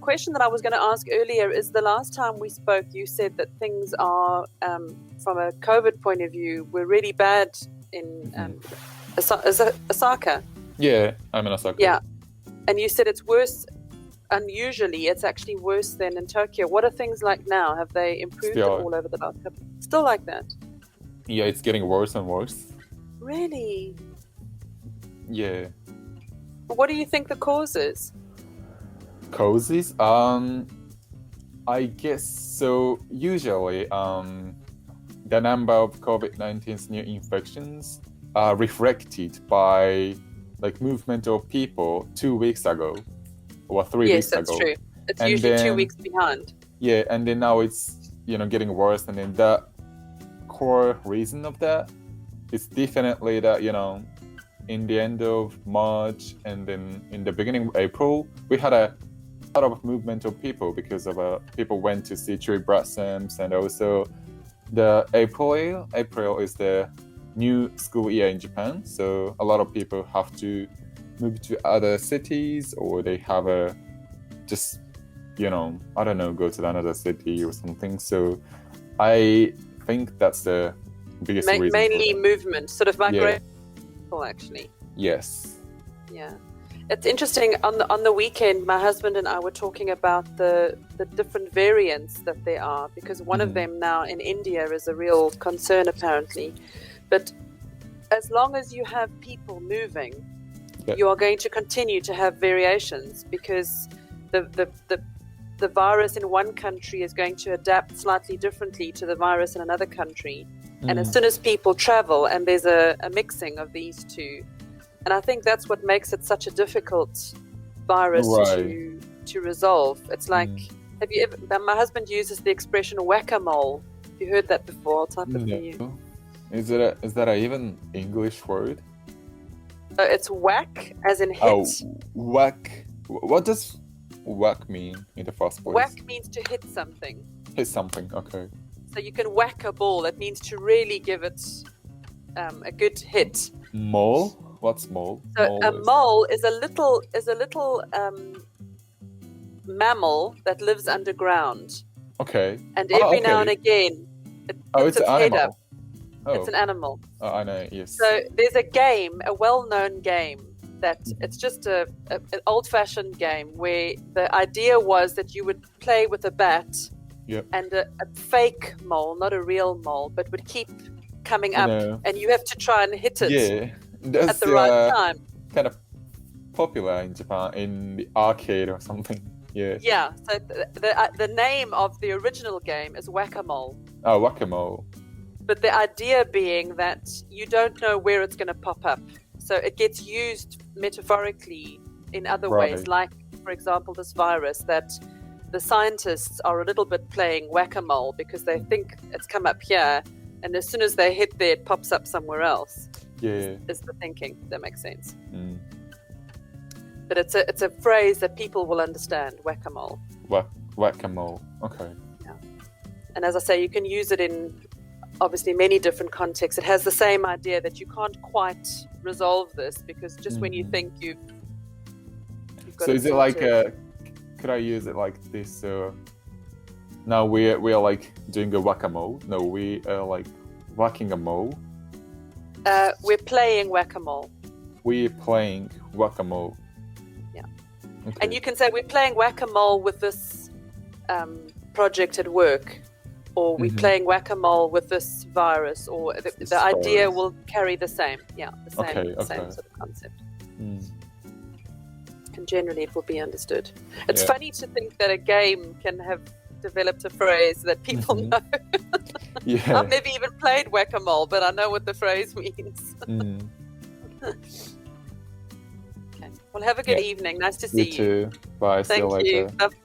question that I was going to ask earlier is the last time we spoke, you said that things are, from a COVID point of view, were really bad in Osaka. Yeah, I'm in Osaka. Yeah. And you said it's worse, unusually, it's actually worse than in Tokyo. What are things like now? Have they improved all over the last couple? Still like that? Yeah, it's getting worse and worse. Really? Yeah. What do you think the cause is? Causes? I guess so. Usually, the number of COVID-19's new infections are reflected by like movement of people 2 weeks ago or 3 weeks ago. Yes, that's true. It's usually 2 weeks behind. Yeah, and then now it's getting worse, and then the core reason of that is definitely that in the end of March and then in the beginning of April, we had a lot of movement of people because of people went to see cherry blossoms, and also the April is the new school year in Japan, so a lot of people have to move to other cities, or they have just I don't know, go to another city or something. So I think that's the biggest reason. Mainly movement, sort of migration, actually. Yes. Yeah. It's interesting. On the weekend, my husband and I were talking about the different variants that there are, because one of them now in India is a real concern, apparently. But as long as you have people moving, you are going to continue to have variations, because the virus in one country is going to adapt slightly differently to the virus in another country. And as soon as people travel, and there's a mixing of these two, and I think that's what makes it such a difficult virus to resolve. It's like, have you ever? My husband uses the expression whack-a-mole. Have you heard that before? I'll type it for you. Is that an even English word? It's whack, as in hit. Oh, whack. What does whack mean in the first place? Whack means to hit something. Hit something, okay. So you can whack a ball. It means to really give it a good hit. Mole? What's mole? So mole is a little mammal that lives underground. Okay. And every now and again, it puts its head up. It's an animal. Oh, I know, yes. So there's a well-known game that it's just an old-fashioned game where the idea was that you would play with a bat and a fake mole, not a real mole, but would keep coming up, and you have to try and hit it at the right time. Kind of popular in Japan, in the arcade or something. Yeah. Yeah. So the name of the original game is Whack-a-Mole. Oh, Whack-a-Mole. But the idea being that you don't know where it's going to pop up. So it gets used metaphorically in other ways, like, for example, this virus, that the scientists are a little bit playing whack-a-mole because they think it's come up here, and as soon as they hit there, it pops up somewhere else. Yeah. Is the thinking. That makes sense. But it's a phrase that people will understand, whack-a-mole. Whack-a-mole, okay. Yeah. And as I say, you can use it in obviously many different contexts. It has the same idea that you can't quite resolve this, because just when you think you've got so is it like could I use it like this? So now we are like doing a whack-a-mole. No, we are like whacking a mole. We're playing whack-a-mole. We're playing whack-a-mole. Yeah. Okay. And you can say we're playing whack-a-mole with this project at work, or we're playing whack-a-mole with this virus, or the idea will carry the same. Yeah, the same sort of concept. And generally it will be understood. It's funny to think that a game can have developed a phrase that people know. I've never even played whack-a-mole, but I know what the phrase means. Okay. Well, have a good evening. Nice to see you. You too. Bye. See you later. Thank you.